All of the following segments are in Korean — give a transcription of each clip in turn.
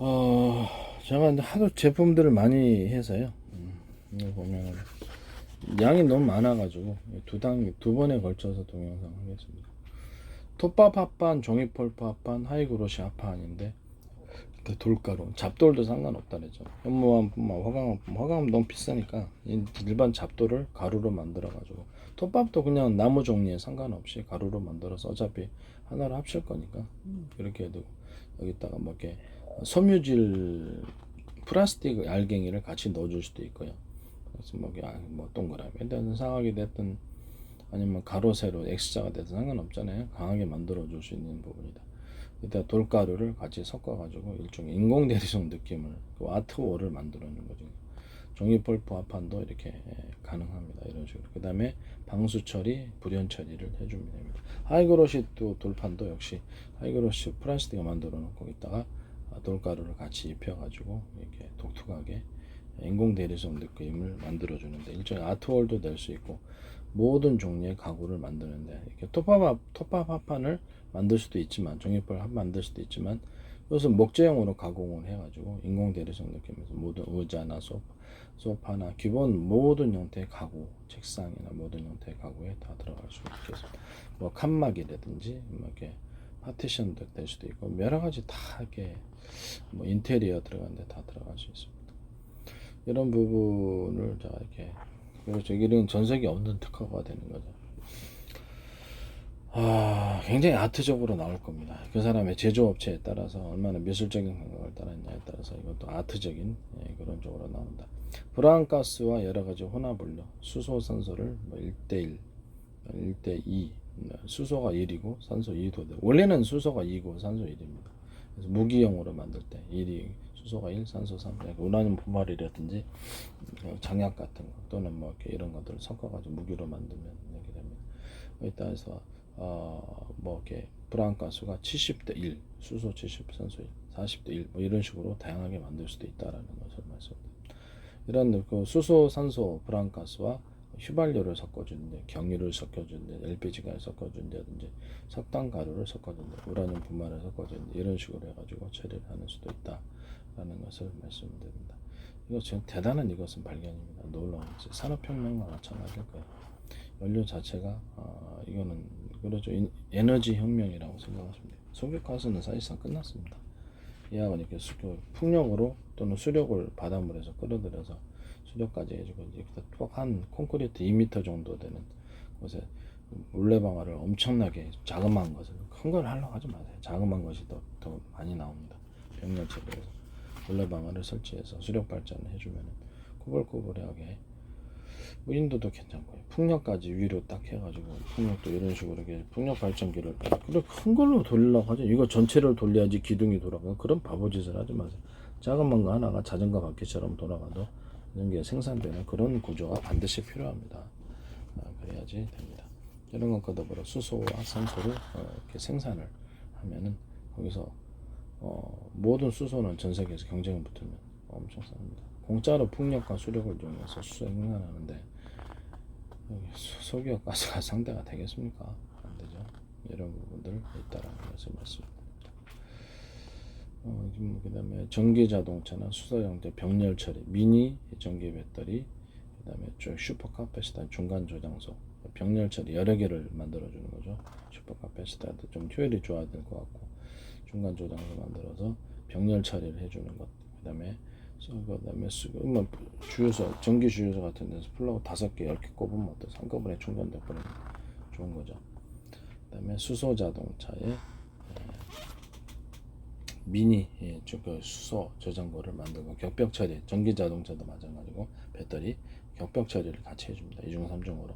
어, 제가 이제 하도 제품들을 많이 해서요. 이거 보면 양이 너무 많아가지고 두 번에 걸쳐서 동영상 하겠습니다. 톱밥 합판, 종이폴프 합판, 하이그로시 합판인데 돌가루, 잡돌도 상관없다 그랬죠. 현무암뿐만 화강암 너무 비싸니까 일반 잡돌을 가루로 만들어가지고 톱밥도 그냥 나무 종류에 상관없이 가루로 만들어서 어차피 하나로 합칠 거니까 그렇게 해도 여기다가 뭐 이렇게 섬유질 플라스틱 알갱이를 같이 넣어줄 수도 있고요. 그래서 뭐 동그라미 상하게 됐든 아니면 가로 세로 X자가 돼서 상관없잖아요. 강하게 만들어 줄 수 있는 부분이다. 이따 돌가루를 같이 섞어가지고 일종의 인공대리석 느낌을 그 아트월을 만들어내는 거죠. 종이폴프 합판도 이렇게 가능합니다. 이런 식으로. 그 다음에 방수 처리, 불연 처리를 해주면 됩니다. 하이그로시 또 돌판도 역시 하이그로시 플라스틱을 만들어 놓고 있다가 돌가루를 같이 입혀가지고 이렇게 독특하게 인공대리석 느낌을 만들어주는데 일종의 아트월도 낼 수 있고 모든 종류의 가구를 만드는데 이렇게 톱밥 합판을 만들 수도 있지만 종이폴 합 만들 수도 있지만 이것은 목재형으로 가공을 해가지고 인공대리석 느낌에서 모든 의자나 소파나 기본 모든 형태의 가구, 책상이나 모든 형태의 가구에 다 들어갈 수 있겠습니다. 뭐 칸막이라든지 뭐 이렇게 파티션도 될 수도 있고 여러 가지 다 이렇게 뭐 인테리어 들어가는데 다 들어갈 수 있습니다. 이런 부분을 자 이렇게 그렇죠. 이런 전색이 없는 특허가 되는 거죠. 굉장히 아트적으로 나올 겁니다. 그 사람의 제조업체에 따라서 얼마나 미술적인 감각을 따랐냐에 따라서 이것도 아트적인 그런 쪽으로 나온다. 브라운가스와 여러 가지 혼합물로 수소, 산소를 뭐 1대1, 1대2, 수소가 1이고 산소 2도 돼. 원래는 수소가 2고 산소 1입니다. 그래서 무기용으로 만들 때 1이 수소가 1, 산소 3, 우라늄 분말이라든지 장약 같은 거 또는 뭐 이렇게 이런 것들을 섞어가지고 무기로 만들면 이렇게 됩니다. 여기다 해서 뭐 이렇게 브라운가스가 70대 1, 수소 70, 산소 1, 40대 1, 뭐 이런 식으로 다양하게 만들 수도 있다라는 것을 말씀드립니다. 이런 그 수소, 산소, 브라운가스와 휘발유를 섞어주는데 경유를 섞어주는데 LPG가 섞어준다든지 석탄 가루를 섞어준다 우라늄 분말을 섞어준다 이런 식으로 해가지고 처리를 하는 수도 있다라는 것을 말씀드립니다. 이거 지금 대단한 이것은 발견입니다. 놀라운 산업혁명과 마찬가지일 거예요. 연료 자체가 이거는 그렇죠. 에너지 혁명이라고 생각하시면 돼요. 석유가스는 사실상 끝났습니다. 이하고 이렇게 풍력으로 또는 수력을 바닷물에서 끌어들여서 수력까지 해주고 이제 한 콘크리트 2m 정도 되는 곳에 물레방아를 엄청나게 자그마한 것을 큰 걸 하려고 하지 마세요. 자그마한 것이 더 많이 나옵니다. 병렬체계에서 물레방아를 설치해서 수력 발전을 해주면 꾸불꾸불하게 뭐 인도도 괜찮고요. 풍력까지 위로 딱 해가지고 풍력도 이런 식으로 이렇게 풍력 발전기를 그래 큰 걸로 돌리려고 하죠. 이거 전체를 돌려야지 기둥이 돌아가요. 그런 바보짓을 하지 마세요. 작은 거 하나가 자전거 바퀴처럼 돌아가도 이런 게 생산되는 그런 구조가 반드시 필요합니다. 그래야지 됩니다. 이런 것과 더불어 수소와 산소를 이렇게 생산을 하면은 거기서 모든 수소는 전 세계에서 경쟁을 붙으면 엄청 쌉니다. 공짜로 풍력과 수력을 이용해서 수소 생산하는데 석유와 가스가 상대가 되겠습니까? 안 되죠. 이런 부분들 있다라는 것을 말씀드립니다. 그 다음에 전기 자동차나 수소형제 병렬 처리, 미니 전기 배터리, 그 다음에 슈퍼카패시터 중간 조장소, 병렬 처리 여러 개를 만들어주는 거죠. 슈퍼카패시터도 좀 효율이 좋아야 될 것 같고, 중간 조장소 만들어서 병렬 처리를 해주는 것, 그 다음에 뭐 주유소, 전기 주유소 같은 데서 플러그 5개, 10개 꼽으면 어떠세요? 한꺼번에 충전돼 버리면 좋은 거죠. 그 다음에 수소 자동차에 미니 그 수소 저장고를 만들고 격벽 처리, 전기 자동차도 마찬가지고 배터리 격벽 처리를 같이 해줍니다. 2중 3중으로.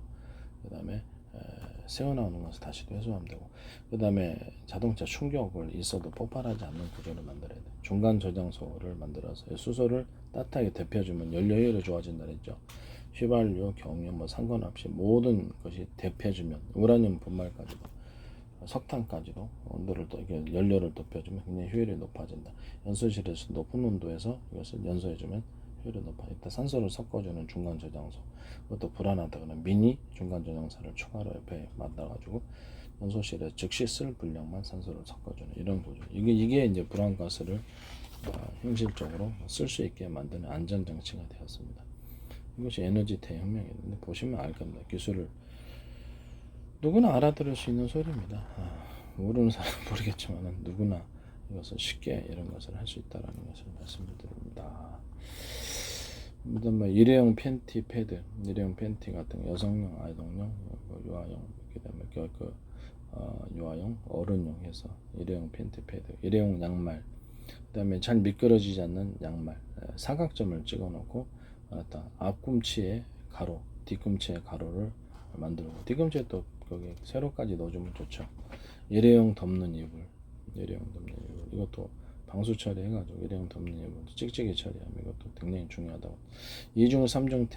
그 다음에 새어나오는 것을 다시 회수하면 되고, 그 다음에 자동차 충격을 있어도 폭발하지 않는 구조를 만들어야 돼. 중간 저장소를 만들어서 수소를 따뜻하게 데펴주면 연료 효율이 좋아진다 그랬죠. 휘발유, 경유 뭐 상관없이 모든 것이 데펴주면 우라늄 분말까지도 석탄까지도 온도를 또 연료를 높여주면 굉장히 효율이 높아진다. 연소실에서 높은 온도에서 이것을 연소해주면 효율이 높아. 이따 산소를 섞어주는 중간 저장소. 그것도 불안하다거나 미니 중간 저장소를 추가로 옆에 만들어가지고 연소실에 즉시 쓸 분량만 산소를 섞어주는 이런 구조. 이게 이제 브라운가스를 현실적으로 쓸 수 있게 만드는 안전장치가 되었습니다. 이것이 에너지 대혁명인데 보시면 알 겁니다. 기술을 누구나 알아들을 수 있는 소리입니다. 모르는 사람 모르겠지만 누구나 이것을 쉽게 이런 것을 할 수 있다라는 것을 말씀을 드립니다. 뭐 일회용 팬티 패드, 일회용 팬티 같은 여성용, 아이동용, 유아용, 그다음에 유아용, 어른용 해서 일회용 팬티 패드, 일회용 양말, 그다음에 잘 미끄러지지 않는 양말, 사각점을 찍어놓고 앞꿈치에 가로, 뒤꿈치에 가로를 만들고 뒤꿈치에 또 거기 세로까지 넣어주면 좋죠. 일회용 덮는 이불, 일회용 덮는 이불 이것도 방수 처리해가지고 일회용 덮는 이불 찍찍이 처리하면 이것도 굉장히 중요하다고. 2중 3중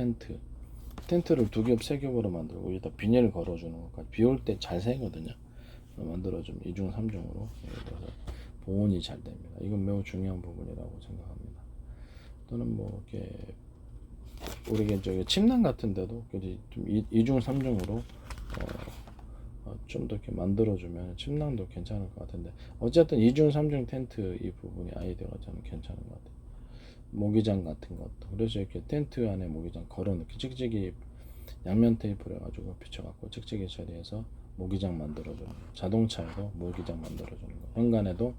텐트를 2겹 3겹으로 만들고 여기다 비닐 걸어주는 것까지 비올 때 잘 새거든요. 만들어주면 2중 3중으로 보온이 잘 됩니다. 이건 매우 중요한 부분이라고 생각합니다. 또는 뭐 이렇게 우리가 저기 침낭 같은데도 좀 2중 3중으로 좀 더 이렇게 만들어주면 침낭도 괜찮을 것 같은데 어쨌든 2중 3중 텐트 이 부분이 아이디어가 저는 괜찮은 것 같아요. 모기장 같은 것도 그래서 이렇게 텐트 안에 모기장 걸어놓기 찍찍이 양면 테이프를 해가지고 비춰갖고 찍찍이 처리해서 모기장 만들어주는 거. 자동차에도 모기장 만들어주는 거. 현관에도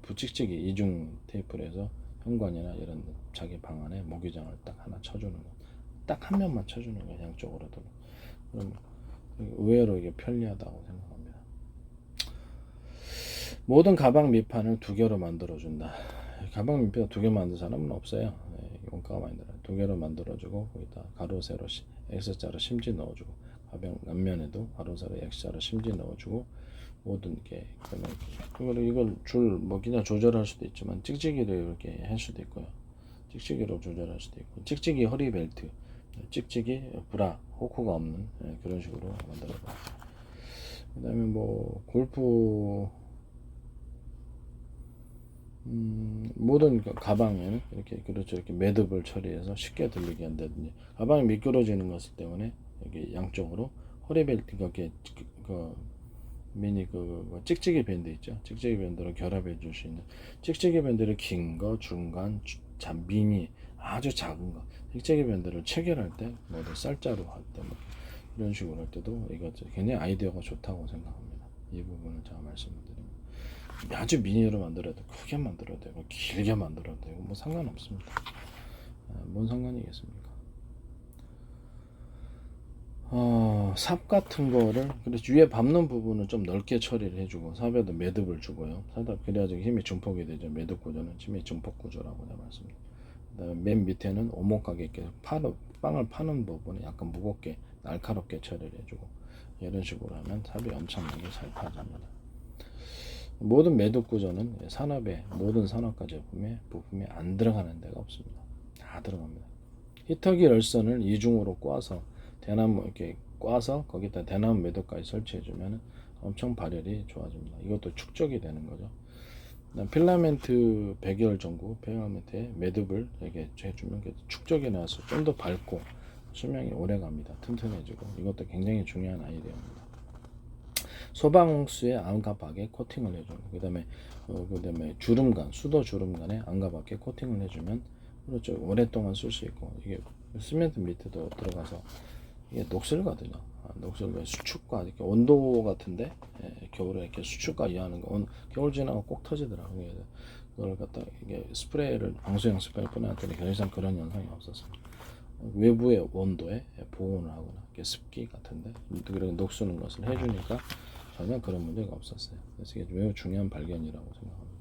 부찍찍이 2중 테이프를 해서 현관이나 이런 자기 방 안에 모기장을 딱 하나 쳐주는 거. 딱 한 면만 쳐주는 거 양쪽으로도. 그럼 의외로 이게 편리하다고 생각합니다. 모든 가방 밑판을 2개로 만들어준다. 가방 밑판 2개 만든 사람은 없어요. 원가가 많이 들어요. 2개로 만들어주고 거기다 가로 세로 X자로 심지 넣어주고 가방 앞면에도 가로 세로 X자로 심지 넣어주고 모든 게 이걸 줄 뭐 그냥 조절할 수도 있지만 찍찍이로 이렇게 할 수도 있고요. 찍찍이로 조절할 수도 있고 찍찍이 허리 벨트, 찍찍이 브라 호크가 없는 그런 식으로 만들어봐요. 그 다음에 뭐 골프 모든 가방에는 이렇게 그렇죠 이렇게 매듭을 처리해서 쉽게 들리게 한다든지 가방이 미끄러지는 것을 때문에 여기 양쪽으로 허리벨트가 이렇게 미니 찍찍이 밴드 있죠. 찍찍이 밴드로 결합해 줄 수 있는 찍찍이 밴드를 긴 거, 중간, 미니 아주 작은 거 찍찍이 밴드를 체결할 때 뭐든 쌀자루 할 때 뭐 이런 식으로 할 때도 이거 굉장히 아이디어가 좋다고 생각합니다. 이 부분을 제가 말씀을 드립니다. 아주 미니로 만들어도 크게 만들어도 되고 길게 만들어도 되고 뭐 상관없습니다. 뭔 상관이겠습니까? 삽 같은 거를 그래서 위에 밟는 부분을 좀 넓게 처리를 해주고 삽에도 매듭을 주고요. 그래야지 힘이 증폭이 되죠. 매듭 구조는 힘이 증폭 구조라고 제가 말씀드립니다. 그다음에 맨 밑에는 오목하게 이렇게 빵을 파는 부분에 약간 무겁게 날카롭게 처리를 해주고 이런 식으로 하면 삽이 엄청나게 잘 파집니다. 모든 매듭 구조는 산업의 모든 산업과 제품에 부품이 안 들어가는 데가 없습니다. 다 들어갑니다. 히터기 열선을 이중으로 꽈서 대나무 이렇게 꽈서 거기다 대나무 매듭까지 설치해주면 엄청 발열이 좋아집니다. 이것도 축적이 되는 거죠. 필라멘트 백열 전구 필라멘트에 매듭을 이렇게 해주면 축적이 나서 좀 더 밝고 수명이 오래 갑니다. 튼튼해지고 이것도 굉장히 중요한 아이디어입니다. 소방수에 안가박에 코팅을 해주는 그다음에 주름간 수도 주름간에 안가박에 코팅을 해주면 그렇죠 오랫동안 쓸 수 있고 이게 시멘트 밑에도 들어가서 이게 녹슬거든요. 녹슬과 수축과 이렇게 온도 같은데 겨울에 이렇게 수축과 이하는 거 겨울 지나고 꼭 터지더라고요. 그걸 갖다 이게 스프레이를 방수형 스프레이 뿌려놨더니 더 이상 그런 현상이 없었습니다. 외부의 온도에 보온을 하거나 이렇게 습기 같은데 그런 녹수는 것을 해주니까 전혀 그런 문제가 없었어요. 그래서 이게 매우 중요한 발견이라고 생각합니다.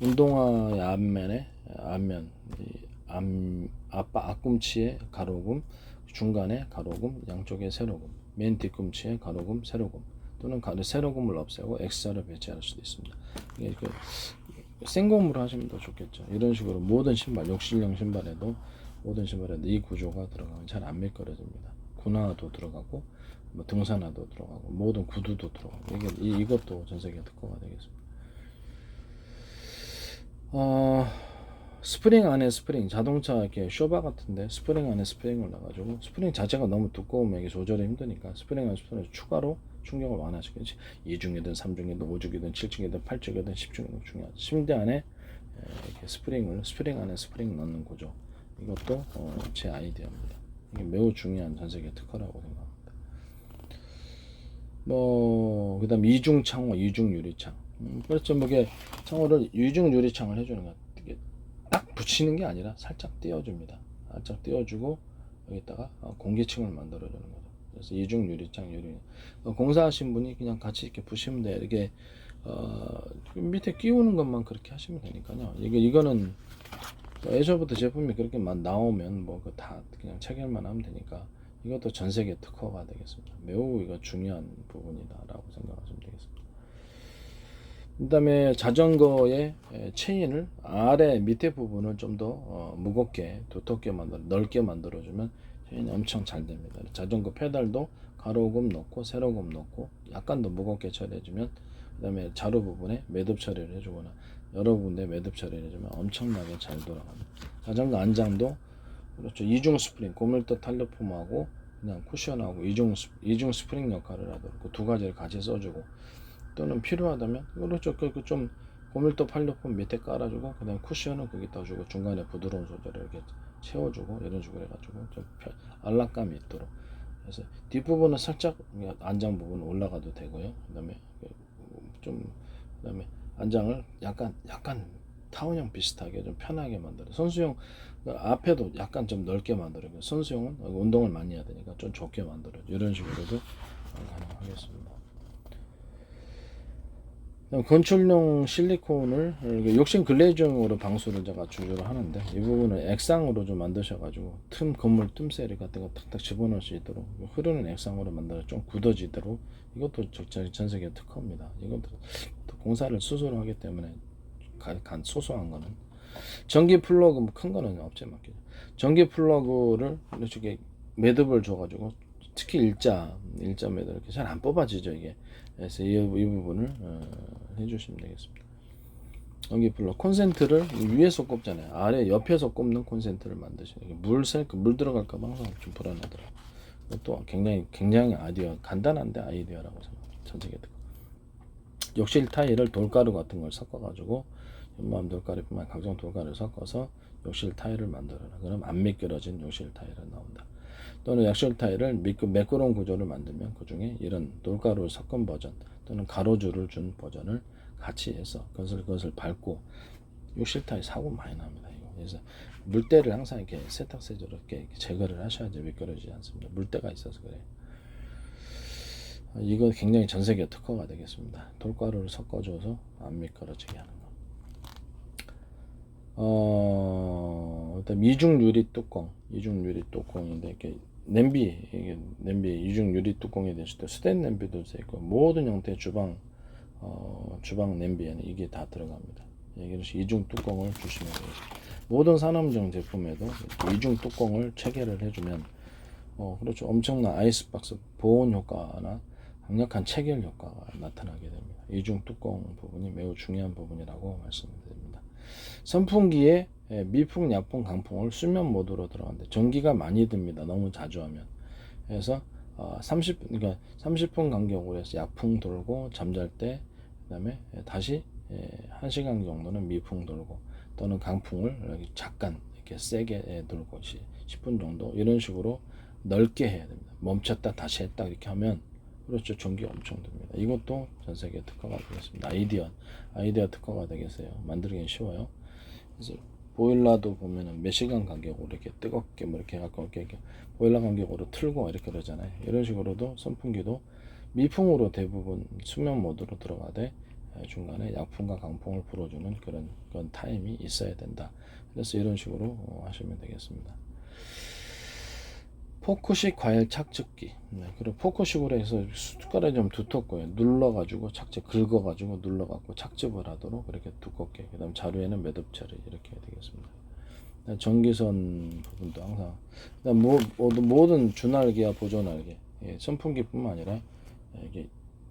운동화의 앞면 앞꿈치에 가로금, 중간에 가로금, 양쪽에 세로금, 맨 뒤꿈치에 가로금, 세로금 또는 세로금을 없애고 X자를 배치할 수도 있습니다. 이게 생고무로 하시면 더 좋겠죠. 이런 식으로 모든 신발, 욕실용 신발에도 이 구조가 들어가면 잘 안 미끄러집니다. 군화도 들어가고 뭐 등산화도 들어가고 모든 구두도 들어가고 이것도 전 세계 특허가 되겠습니다. 스프링 안에 스프링 자동차 이렇게 쇼바 같은데 스프링 안에 스프링을 넣어가지고 스프링 자체가 너무 두꺼우면 이게 조절이 힘드니까 스프링 안에 스프링을 추가로 충격을 완화시키지 2중이든 3중이든 5중이든 7중이든 8중이든 10중이든 중요하죠. 침대 안에 이렇게 스프링 안에 스프링 넣는 구조. 이것도 제 아이디어입니다. 이게 매우 중요한 전세계 특허라고 생각합니다. 그다음 이중 창호, 이중 유리창. 그렇죠. 이게 창호를 이중 유리창을 해주는 거. 이게 딱 붙이는 게 아니라 살짝 띄워줍니다. 살짝 띄워주고 여기다가 공기층을 만들어주는 거죠. 그래서 이중 유리창 공사하신 분이 그냥 같이 이렇게 부시면 돼요. 이렇게 밑에 끼우는 것만 그렇게 하시면 되니까요. 이거는 애초부터 제품이 그렇게 나오면 다 그냥 체결만 하면 되니까 이것도 전 세계 특허가 되겠습니다. 매우 이거 중요한 부분이다라고 생각하시면 되겠습니다. 그다음에 자전거의 체인을 아래 밑에 부분을 좀 더 무겁게 두텁게 넓게 만들어주면 체인이 엄청 잘 됩니다. 자전거 페달도 가로금 넣고 세로금 넣고 약간 더 무겁게 처리해주면, 그다음에 자루 부분에 매듭 처리를 해주거나 여러 군데 매듭 처리를 해주면 엄청나게 잘 돌아갑니다. 자전거 안장도 그렇죠. 이중 스프링, 고밀도 탄력폼하고 그냥 쿠션하고 이중 스프링 역할을 하도록 그 두 가지를 같이 써주고, 또는 필요하다면 그렇죠. 좀 고밀도 탄력폼 밑에 깔아주고 그다음 쿠션은 거기다 주고 중간에 부드러운 소재를 이렇게 채워주고 이런 식으로 해가지고 좀 안락감이 있도록. 그래서 뒷부분은 살짝 안장 부분 올라가도 되고요. 그다음에 안장을 약간 타원형 비슷하게 좀 편하게 만들어. 선수용 앞에도 약간 좀 넓게 만들어요. 선수용은 운동을 많이 해야 되니까 좀 좁게 만들어. 이런 식으로도 가능하겠습니다. 건축용 실리콘을 욕심 글레이징으로 방수를 제가 주조를 하는데, 이 부분을 액상으로 좀 만드셔가지고 건물 틈새를 같은 거 탁탁 집어넣을 수 있도록 흐르는 액상으로 만들어 좀 굳어지도록. 이것도 전 세계 특허입니다. 이것도 공사를 스스로 하기 때문에 소소한 거는 전기 플러그 큰 거는 업체 맡기죠. 전기 플러그를 이렇게 매듭을 줘가지고, 특히 일자 매듭 이렇게 잘 안 뽑아지죠 이게. 그래서 이 부분을 해주시면 되겠습니다. 전기 플러그 콘센트를 위에서 꼽잖아요. 아래 옆에서 꼽는 콘센트를 만드시는. 물 들어갈까 봐 항상 좀 불안하더라고요. 또 굉장히 간단한데 아이디어라고 생각합니다. 전세계 특허. 욕실 타일을 돌가루 같은 걸 섞어가지고, 연마암 돌가루뿐만 각종 돌가루를 섞어서 욕실 타일을 만들어라. 그럼 안 미끄러진 욕실 타일은 나온다. 또는 욕실 타일을 매끄러운 구조를 만들면 그 중에 이런 돌가루를 섞은 버전 또는 가로줄을 준 버전을 같이 해서 그것을 밟고. 욕실 타일 사고 많이 납니다. 그래서 물때를 항상 이렇게 세탁세제로 이렇게 제거를 하셔야지 미끄러지지 않습니다. 물때가 있어서 그래요. 이거 굉장히 전세계 특허가 되겠습니다. 돌가루를 섞어줘서 안 미끄러지게 하는 거. 일단 이중 유리 뚜껑인데, 이렇게 냄비 이중 유리 뚜껑이 됐을 때 스텐 냄비도 있고 모든 형태의 주방 냄비에는 이게 다 들어갑니다. 그래서 이중 뚜껑을 주시면 되겠습니다. 모든 산업용 제품에도 이중 뚜껑을 체결을 해주면 그렇죠. 엄청난 아이스박스 보온 효과나 강력한 체결 효과가 나타나게 됩니다. 이중 뚜껑 부분이 매우 중요한 부분이라고 말씀드립니다. 선풍기에 미풍, 약풍, 강풍을 수면 모드로 들어가는데 전기가 많이 듭니다. 너무 자주 하면. 그래서 30분 간격으로 해서 약풍 돌고 잠잘 때, 그다음에 다시 1시간 정도는 미풍 돌고, 또는 강풍을 잠깐 이렇게 세게 돌고 10분 정도 이런 식으로 넓게 해야 됩니다. 멈췄다 다시 했다 이렇게 하면 그렇죠. 전기가 엄청 듭니다. 이것도 전 세계 특허가 되겠습니다. 아이디어 특허가 되겠어요. 만들기는 쉬워요. 그래서 보일러도 보면은 몇 시간 간격으로 이렇게 뜨겁게 이렇게 해갖고 이렇게 보일러 간격으로 틀고 이렇게 그러잖아요. 이런 식으로도 선풍기도 미풍으로 대부분 수면 모드로 들어가되 중간에 약풍과 강풍을 불어주는 그런 타임이 있어야 된다. 그래서 이런 식으로 하시면 되겠습니다. 포크식 과일 착즙기. 그리고 포크식으로 해서 숟가락이 좀 두텁고요. 눌러가지고 긁어가지고 눌러갖고 착즙을 하도록 그렇게 두껍게. 그다음 자루에는 매듭 처리 이렇게 되겠습니다. 전기선 부분도 항상. 그다음 모든 주날개와 보조날개, 선풍기뿐만 아니라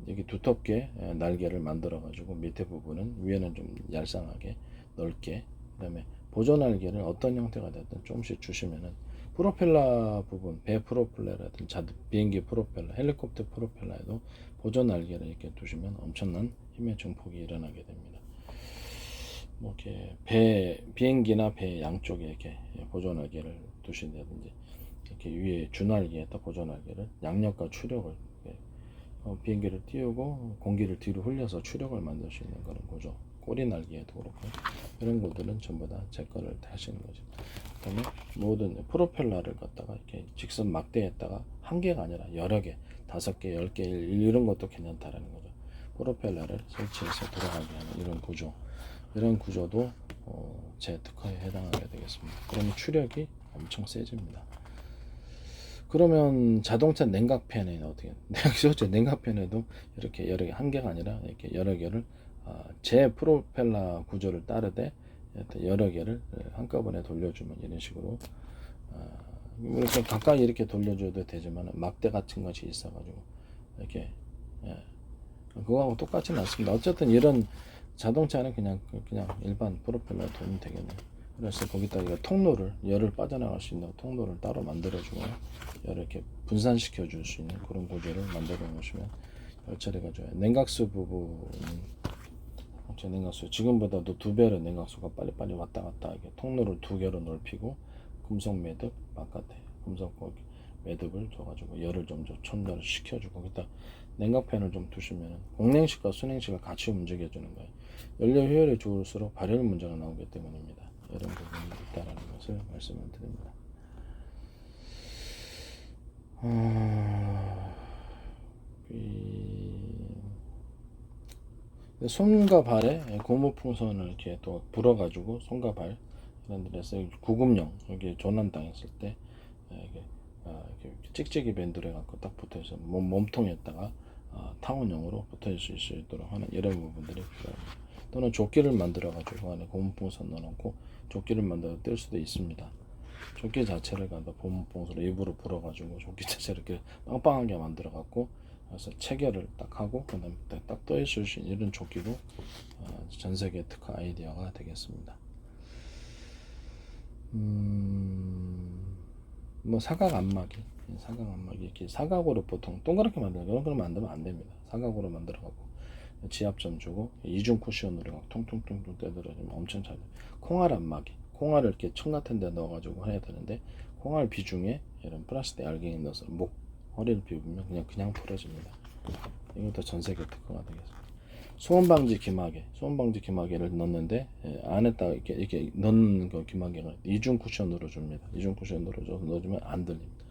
이게 두텁게 날개를 만들어가지고 밑에 부분은 위에는 좀 얄쌍하게 넓게. 그다음에 보조날개를 어떤 형태가 됐든 조금씩 주시면은. 프로펠러 부분, 배 프로펠러라든지 비행기 프로펠러, 헬리콥터 프로펠러에도 보조 날개를 이렇게 두시면 엄청난 힘의 증폭이 일어나게 됩니다. 뭐 이렇게 비행기나 배 양쪽에 이렇게 보조날개를 두신다든지, 이렇게 위에 주날개에다 보조날개를 양력과 추력을 비행기를 띄우고 공기를 뒤로 흘려서 추력을 만들 수 있는 그런 구조. 꼬리 날개에도 그렇고 이런 것들은 전부 다 제 거를 하시는 거죠. 그다음에 모든 프로펠러를 갖다가 이렇게 직선 막대에다가 한 개가 아니라 여러 개, 5개, 10개 이런 것도 괜찮다라는 거죠. 프로펠러를 설치해서 돌아가게 하는 이런 구조, 이런 구조도 제 특허에 해당하게 되겠습니다. 그러면 추력이 엄청 세집니다. 그러면 자동차 냉각팬에는 어떻게? 실제 냉각팬에도 이렇게 여러 개, 한 개가 아니라 이렇게 여러 개를 제 프로펠러 구조를 따르되 여러 개를 한꺼번에 돌려주면 이런 식으로 이렇게 가까이 이렇게 돌려줘도 되지만 막대 같은 것이 있어가지고 이렇게 그거하고 똑같지는 않습니다. 어쨌든 이런 자동차는 그냥 일반 프로펠러 돌면 되겠네요. 그래서 거기다가 통로를 열을 빠져나갈 수 있는 통로를 따로 만들어주고 열을 이렇게 분산시켜 줄 수 있는 그런 구조를 만들어 놓으시면 열처리가 좋아요. 냉각수 부분은 냉각수 지금보다도 2배로 냉각수가 빨리빨리 왔다 갔다 하게 통로를 2개로 넓히고 금속 매듭 바깥에 금속 매듭을 줘가지고 열을 좀 전달을 시켜주고 거기다 냉각팬을 좀 두시면 공냉식과 순냉식을 같이 움직여주는 거예요. 연료 효율이 좋을수록 발열 문제가 나오기 때문입니다. 이런 부분이 있다라는 것을 말씀을 드립니다. 손과 발에 고무풍선을 이렇게 또 불어가지고 손과 발 이런 데서 구급용 여기 조난당했을 때 이렇게 찍찍이 밴드를 갖고 딱 붙어서 몸통에다가 타원형으로 붙어있을 수 있도록 하는 이런 부분들이 필요합니다. 또는 조끼를 만들어 가지고 안에 고무풍선 넣어놓고 조끼를 만들어 뜰 수도 있습니다. 조끼 자체를 갖다 고무풍선으로 일부러 불어 가지고 조끼 자체를 이렇게 빵빵하게 만들어 갖고 그래서 체결을 딱 하고 그다음에 딱 떠 있을 수 있는 이런 조끼도 전 세계 특허 아이디어가 되겠습니다. 뭐 사각 안마기 이렇게 사각으로 보통 동그랗게 만들고 이런 걸 만들면 안 됩니다. 사각으로 만들어 갖고 지압점 주고 이중 쿠션으로 통통통통 떼들어주면 엄청 잘 돼요. 콩알 안마기 콩알을 이렇게 청 같은 데 넣어 가지고 해야 되는데 콩알 비중에 이런 플라스틱 알갱이 넣어서 목 허리를 비우면 그냥 풀어집니다. 이것도 전 세계 특허가 되겠습니다. 소음방지 기마개를 넣는데 안에다가 이렇게 넣는 그 기마개가 이중 쿠션으로 줍니다. 이중 쿠션으로 줘서 넣어주면 안 들립니다.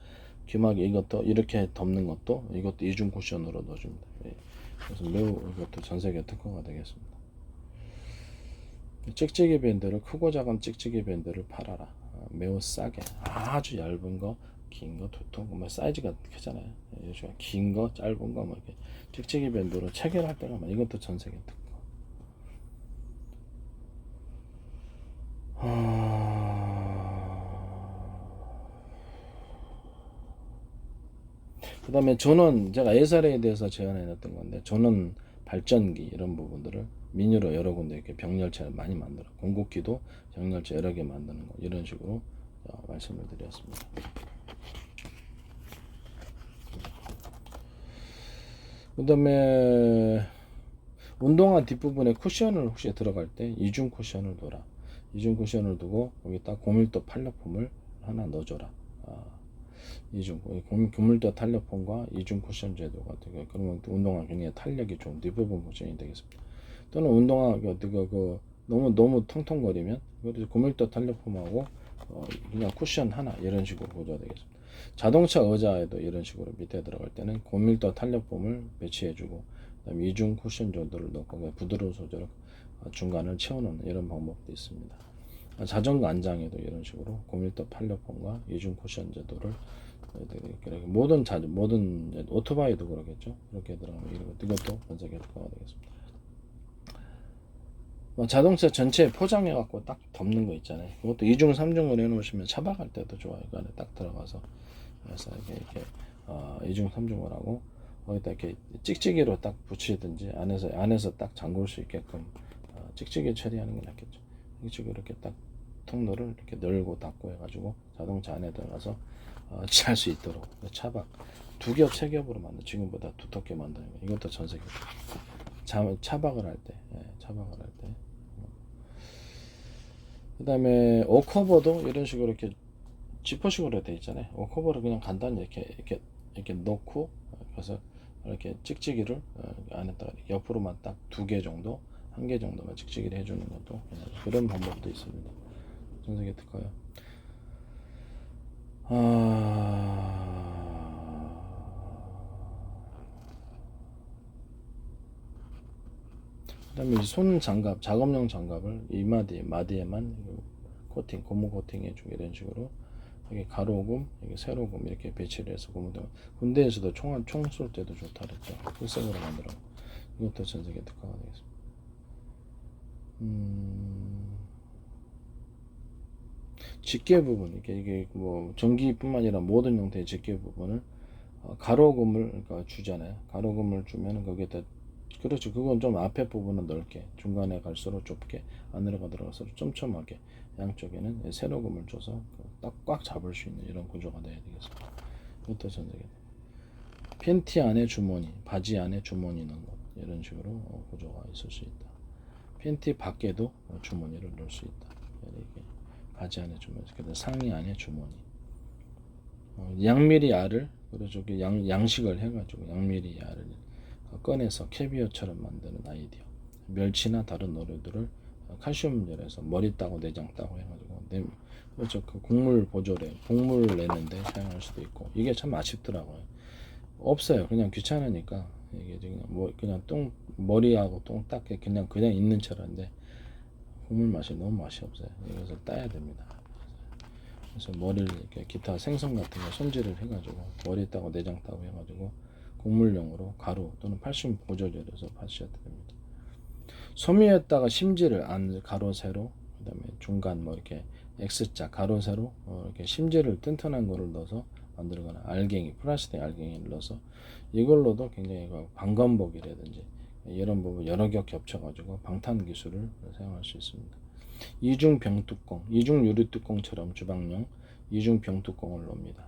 기마개 이것도 이렇게 덮는 것도 이것도 이중 쿠션으로 넣어줍니다. 그래서 매우 이것도 전 세계 특허가 되겠습니다. 찍찍이 밴드를 크고 작은 찍찍이 밴드를 팔아라. 매우 싸게 아주 얇은 거 긴 거 두통 뭐 사이즈가 크잖아요. 긴 거 짧은 거 뭐 이렇게 찍찍이 밴드로 체결할 때가 많아. 이것도 전 세계 특허. 그 다음에 전원 제가 SRA에 대해서 제안해 놨던 건데 전원 발전기 이런 부분들을 민유로 여러 군데 이렇게 병렬체를 많이 만들어 공급기도 병렬체 여러 개 만드는 거 이런 식으로 말씀을 드렸습니다. 그 다음에 운동화 뒷부분에 쿠션을 혹시 들어갈 때 이중 쿠션을 둬라. 이중 쿠션을 두고 여기다 고밀도 탄력폼을 하나 넣어줘라. 이중 고밀도 탄력폼과 이중 쿠션 제도가 되고 그러면 운동화 굉장히 탄력이 좀 뒷부분 쿠션이 되겠습니다. 또는 운동화 너무 통통거리면 고밀도 탄력폼하고 그냥 쿠션 하나 이런 식으로 구조가 되겠습니다. 자동차 의자에도 이런 식으로 밑에 들어갈 때는 고밀도 탄력폼을 배치해주고 그다음에 이중 쿠션 정도를 넣고 부드러운 소재로 중간을 채워놓는 이런 방법도 있습니다. 자전거 안장에도 이런 식으로 고밀도 탄력폼과 이중 쿠션 제도를 모든 오토바이도 그러겠죠. 이렇게 들어가면 이것도 분석의 특허가 되겠습니다. 자동차 전체에 포장해 갖고 딱 덮는 거 있잖아요. 그것도 2중 3중으로 해놓으시면 차박할 때도 좋아요. 그 안에 딱 들어가서 그래서 이렇게 2중 3중을 하고 거기다 이렇게 찍찍이로 딱 붙이든지 안에서 딱 잠글 수 있게끔 찍찍이 처리하는 게 낫겠죠. 이렇게 딱 통로를 이렇게 열고 닫고 해가지고 자동차 안에 들어가서 잘 수 있도록 차박 2겹 3겹으로 만든 지금보다 두텁게 만드는 거 이것도 전 세계 차박을 할 때 그 다음에 오커버도 이런 식으로 이렇게 지퍼식으로 되어 있잖아요. 오커버를 그냥 간단히 이렇게 놓고, 그래서 이렇게 찍찍이를 안에다가 옆으로만 딱 2개 정도, 1개 정도만 찍찍이를 해주는 것도 그런 방법도 있습니다. 전세계 특허요. 그다음에 손 장갑, 작업용 장갑을 마디에만 코팅, 고무 코팅 해주고 이런 식으로 여기 가로금, 여기 세로금 이렇게 배치를 해서 군대에서도 총 쏠 때도 좋다 그랬죠. 필생으로 만들어. 이것도 전세계 특허가 되겠습니다. 집게 부분, 이게 뭐 전기뿐만 아니라 모든 형태의 집게 부분을 가로금을 그러니까 주잖아요. 가로금을 주면 거기에다 그렇죠. 그건 좀 앞에 부분은 넓게, 중간에 갈수록 좁게, 안으로 들어갈수록 촘촘하게 양쪽에는 세로금을 줘서 딱 꽉 잡을 수 있는 이런 구조가 돼야 되겠습니다. 이것도 전제게. 팬티 안에 주머니, 바지 안에 주머니 넣는 것 이런 식으로 구조가 있을 수 있다. 팬티 밖에도 주머니를 넣을 수 있다. 이렇게 바지 안에 주머니, 그다음 상의 안에 주머니. 양미리 알을 그래서 양식을 해가지고 양미리 알을 꺼내서 캐비어처럼 만드는 아이디어. 멸치나 다른 어류들을 칼슘 열에서 머리 따고 내장 따고 해가지고 그렇죠. 그 국물 보조래 국물 내는데 사용할 수도 있고 이게 참 아쉽더라고요. 없어요. 그냥 귀찮으니까 이게 그냥 똥 머리하고 똥 닦게 그냥 있는 처럼인데 국물 맛이 너무 맛이 없어요. 그래서 따야 됩니다. 그래서 머리를 이렇게 기타 생선 같은 거 손질을 해가지고 머리 따고 내장 따고 해가지고 곡물용으로 가루 또는 팔순 보조제로서 파셔야 됩니다. 소미에다가 심지를 안 가로 세로 그다음에 중간 뭐 이렇게 X자 가로 세로 이렇게 심지를 튼튼한 거를 넣어서 만들거나 알갱이 플라스틱 알갱이를 넣어서 이걸로도 굉장히 방검복이라든지 이런 부분 여러 겹 겹쳐가지고 방탄 기술을 사용할 수 있습니다. 이중 병뚜껑, 이중 유리뚜껑처럼 주방용 이중 병뚜껑을 넣습니다.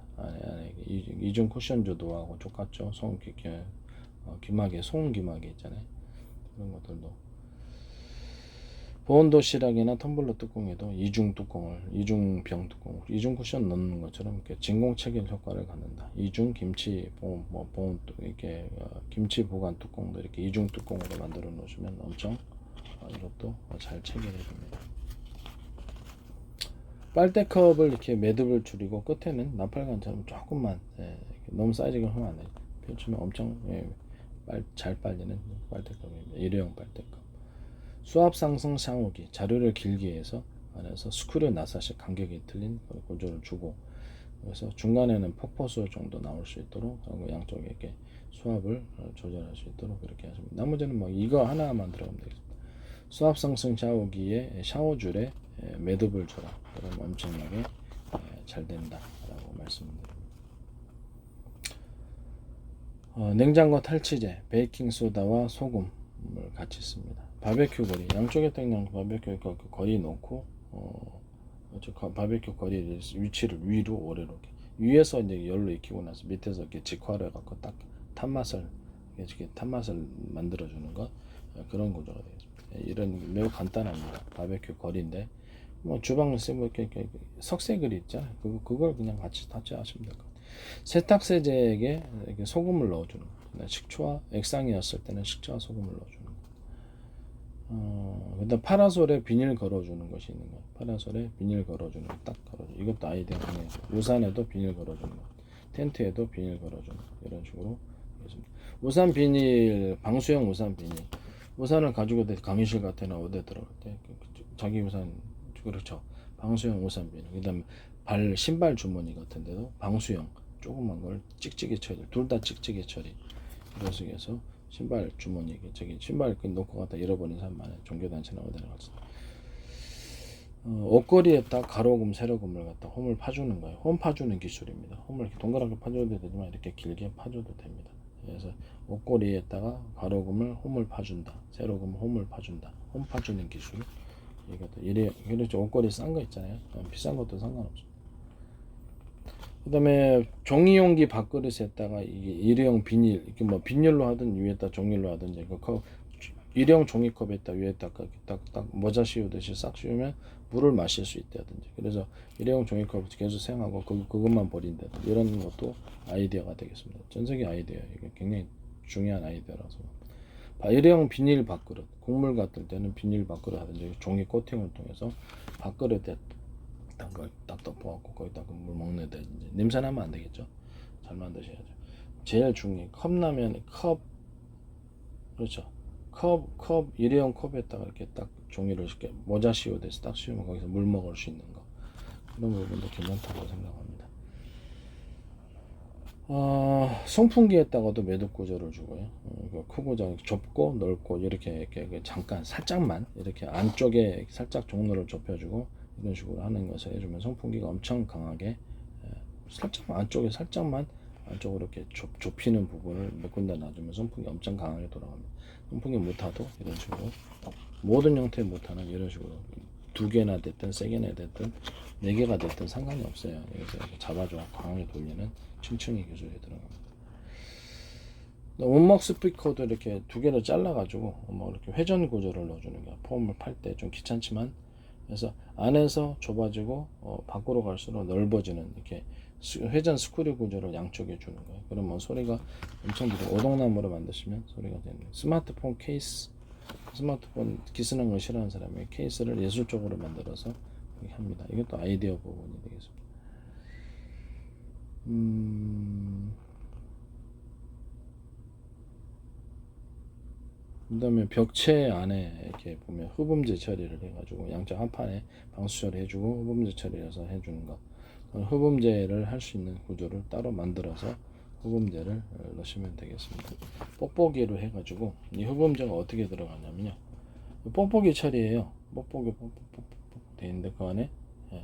이중 쿠션 조도하고 똑같죠. 귀마개, 소음귀마개 있잖아요. 그런 것들도 보온 도시락이나 텀블러 뚜껑에도 이중 병 뚜껑, 이중 쿠션 넣는 것처럼 이렇게 진공 체결 효과를 갖는다. 이중 김치 보온 이렇게 김치 보관 뚜껑도 이렇게 이중 뚜껑으로 만들어 놓으시면 엄청 이것도 잘 체결해 줍니다. 빨대컵을 이렇게 매듭을 줄이고 끝에는 나팔관처럼 조금만 너무 사이즈가 크면 안 돼요. 펼치면 엄청 잘 빨리는 빨대컵입니다. 일회용 빨대컵. 수압 상승 샤워기 자료를 길게 해서 안에서 스크류 나사식 간격이 틀린 구조를 주고 그래서 중간에는 폭포수 정도 나올 수 있도록 하고 양쪽에 이렇게 수압을 조절할 수 있도록 그렇게 하십니다. 나머지는 뭐 이거 하나만 들어가면 되겠습니다. 수압 상승 샤워기에 샤워줄에 매듭을 줘라. 그럼 엄청나게 잘 된다라고 말씀드립니다. 냉장고 탈취제, 베이킹 소다와 소금을 같이 씁니다. 바베큐 거리, 양쪽에 딱 바베큐 거리 놓고 바베큐 거리 위치를 위로 오래로 위에서 이제 열로 익히고 나서 밑에서 이렇게 직화를 해갖고 딱 탄맛을 만들어 주는 것 그런 구조가 되겠습니다. 이런 매우 간단합니다. 바베큐 거리인데 뭐 주방을 쓰고 이렇게 석쇠그리 있잖아요. 그걸 그냥 같이 하시면 될 것 같아요. 세탁세제에게 이렇게 소금을 넣어주는 거. 식초와 액상이었을 때는 식초와 소금을 넣어주는 거. 그다음 파라솔에 비닐 걸어주는 것이 있는 거예요. 파라솔에 비닐 걸어주는 거, 딱 걸어주. 이것도 아이디어 중에 우산에도 비닐 걸어주는 거, 텐트에도 비닐 걸어주는 거 이런 식으로 있습니다. 우산 비닐, 방수형 우산 비닐. 우산을 가지고 강의실 같은 어디 들어갈 때 자기 우산 그렇죠. 방수형 우산 비닐. 그다음에 신발 주머니 같은데도 방수형 조그만 걸 찍찍이 처리, 둘 다 찍찍이 처리. 그래서 신발 주머니 신발 놓고 갔다 잃어버린 사람 많아요. 종교단체나 어디나 갔을 때. 옷걸이에다 가로금 세로금을 갖다 홈을 파주는 거예요. 홈 파주는 기술입니다. 홈을 이렇게 동그랗게 파줘도 되지만 이렇게 길게 파줘도 됩니다. 그래서 옷걸이에다가 가로금을 홈을 파준다. 세로금을 홈을 파준다. 홈 파주는 기술. 이것도 그렇죠. 옷걸이 싼 거 있잖아요. 비싼 것도 상관없어. 그 다음에 종이용기 밥그릇에다가 이게 일회용 비닐, 이렇게 뭐 비닐로 하든 위에다 종이로 하든 일회용 종이컵에다 위에다 딱 모자 씌우듯이 싹 씌우면 물을 마실 수 있다든지. 그래서 일회용 종이컵을 계속 사용하고 그것만 버린다든지 이런 것도 아이디어가 되겠습니다. 전세계 아이디어 이게 굉장히 중요한 아이디어라서. 일회용 비닐 밥그릇, 국물 같을 때는 비닐 밥그릇 하든지 종이 코팅을 통해서 밥그릇에 딱 덮어갖고 거기다 물 먹는다든지. 냄새 나면 안 되겠죠. 잘 만드셔야죠. 제일 중요해. 컵라면 컵, 그렇죠. 컵 일회용 컵에다가 이렇게 딱 종이를 이렇게 모자 씌우듯이 딱 씌우면 거기서 물 먹을 수 있는 거, 그런 부분도 괜찮다고 생각합니다. 송풍기에다가도 매듭 구조를 주고요. 크고 좁고 넓고 이렇게 잠깐 살짝만 이렇게 안쪽에 살짝 종로를 좁혀주고 이런 식으로 하는 것을 해주면 송풍기가 엄청 강하게, 살짝 안쪽에 살짝만 안쪽으로 이렇게 좁히는 부분을 몇 군데 놔주면 송풍기 엄청 강하게 돌아갑니다. 송풍기 모터도 이런 식으로 모든 형태의 모터는 이런 식으로 두 개나 됐든 세 개나 됐든 네 개가 됐든 상관이 없어요. 여기서 이렇게 잡아줘 강하게 돌리는 층층이 기술이 들어갑니다. 원목 스피커도 이렇게 두 개를 잘라가지고 뭐 이렇게 회전 구조를 넣어주는 게 폼을 팔 때 좀 귀찮지만, 그래서 안에서 좁아지고 밖으로 갈수록 넓어지는 이렇게 회전 스크류 구조를 양쪽에 주는 거예요. 그러면 소리가 엄청 들어. 오동나무로 만드시면 소리가 되는 거예요. 스마트폰 케이스, 스마트폰 기스는 걸 싫어하는 사람이 케이스를 예술적으로 만들어서 이렇게 합니다. 이것도 아이디어 부분이 되겠습니다. 그 다음에 벽체 안에 이렇게 보면 흡음재 처리를 해가지고 양쪽 한 판에 방수 처리해주고 흡음재 처리해서 해주는 거, 흡음재를 할 수 있는 구조를 따로 만들어서 흡음재를 넣으시면 되겠습니다. 뽁뽁이로 해가지고 이 흡음재가 어떻게 들어가냐면요, 뽁뽁이 처리예요. 뽁뽁이 돼 있는데 그 안에, 예.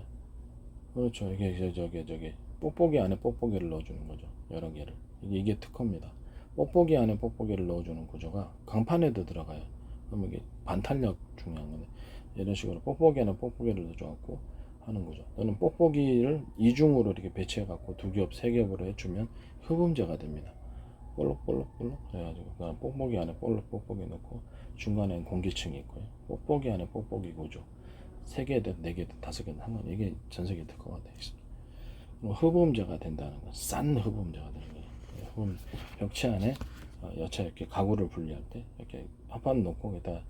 그렇죠. 이게 저기 뽁뽁이 안에 뽁뽁이를 넣어주는 거죠. 여러 개를. 이게 특허입니다. 뽁뽁이 안에 뽁뽁이를 넣어주는 구조가 강판에도 들어가요. 그러면 이게 반탄력 중요한 건데, 이런 식으로 뽁뽁이 안에 뽁뽁이를 넣어줘갖고 하는 거죠. 또는 뽁뽁이를 이중으로 이렇게 배치해갖고 두 겹, 세 겹으로 해주면 흡음재가 됩니다. 볼록볼록 그래가지고 그냥 뽁뽁이 안에 뽁뽁이 넣고 중간에 공기층이 있고요. 뽁뽁이 안에 뽁뽁이 구조. 세 개든 네 개든 다섯 개든 상관, 이게 전 세계 특허가 되어 있습니다. 흡음재가 된다는 건 싼 흡음재가 되는 거예요. 벽체 안에 여차 이렇게 가구를 분리할 때 이렇게 합판 놓고 거기다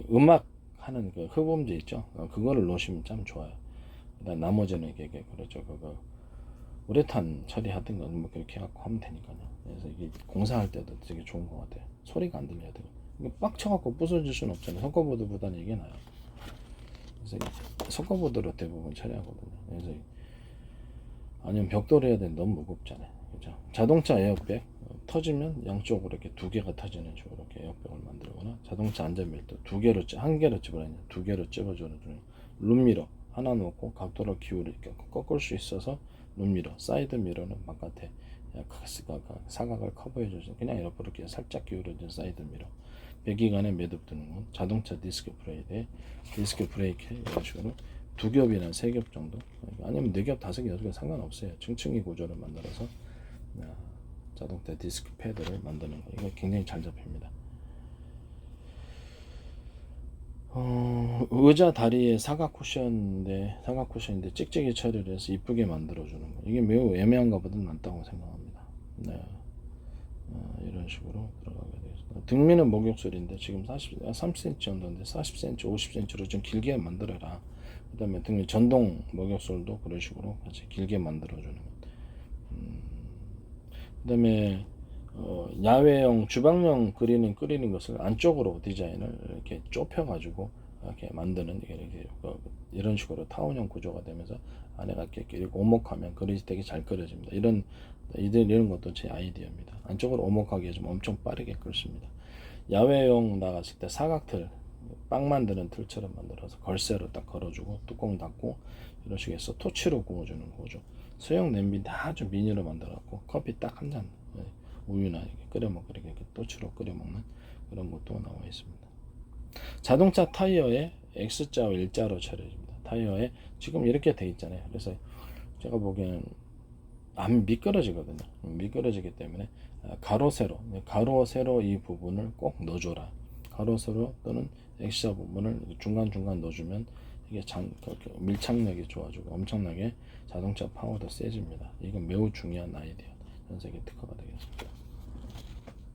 음악 하는 그 흡음재 있죠. 그거를 놓으시면 참 좋아요. 그다음 나머지는 이게 그렇죠. 그거 우레탄 처리하든 뭐 그렇게 해갖고 하면 되니까요. 그래서 이게 공사할 때도 되게 좋은 것 같아요. 소리가 안 들려야 돼요. 이게 빡 쳐갖고 부서질 수는 없잖아요. 석고보드보다는 이게 나아요. 그래서 석고보드로 대부분 처리하거든요. 그래서 아니면 벽돌 해야 되는데 너무 무겁잖아요. 그죠? 자동차 에어백 터지면 양쪽으로 이렇게 두 개가 터지는 식으로 이렇게 에어백을 만들거나, 자동차 안전벨트 두 개로 한 개로 집어넣냐 두 개로 집어주는 룸미러 하나 놓고 각도를 기울이게 꺾을 수 있어서 룸미러, 사이드 미러는 바깥에 사각을 커버해 주죠. 그냥 이렇게 살짝 기울어진 사이드 미러. 배기관에 매듭 두는 건 자동차 디스크 브레이크에 디스크 브레이크, 이런 식으로 두 겹이나 세 겹 정도, 아니면 네 겹, 다섯 개, 여섯 개 상관없어요. 층층이 구조를 만들어서 자동차 디스크 패드를 만드는 거, 이거 굉장히 잘 잡힙니다. 의자 다리에 사각 쿠션인데 찍찍이 처리를 해서 이쁘게 만들어주는 거, 이게 매우 애매한가 보다 낫다고 생각합니다. 네. 이런 식으로 들어가게 되겠습니다. 등미는 목욕술인데 지금 30cm 정도인데 40cm, 50cm로 좀 길게 만들어라. 그 다음에 등미 전동 목욕술도 그런 식으로 같이 길게 만들어주는 것. 그 다음에 야외용 주방용 끓이는 것을 안쪽으로 디자인을 이렇게 좁혀가지고 이렇게 만드는, 이런 식으로 타원형 구조가 되면서 안에가 이렇게 오목하면 그릇이 되게 잘 끓여집니다. 이런 것도 제 아이디어입니다. 안쪽으로 오목하게 해주면 엄청 빠르게 끓습니다. 야외용 나갔을 때 사각틀, 빵 만드는 틀처럼 만들어서 걸쇠로 딱 걸어주고 뚜껑 닫고 이런 식으로 해서 토치로 구워주는 거죠. 소형 냄비인데 아주 미니로 만들어갖고 커피 딱 한 잔, 우유나 이렇게 끓여 먹고 이렇게 토치로 끓여 먹는 그런 것도 나와 있습니다. 자동차 타이어에 X자와 일자로 처리해줍니다. 타이어에 지금 이렇게 돼 있잖아요. 그래서 제가 보기에는 안 미끄러지거든요. 미끄러지기 때문에 가로 세로 이 부분을 꼭 넣어줘라. 가로 세로 또는 X자 부분을 중간중간 넣어주면 이게 밀착력이 좋아지고 엄청나게 자동차 파워도 세집니다. 이건 매우 중요한 아이디어. 전 세계 특허가 되겠습니다.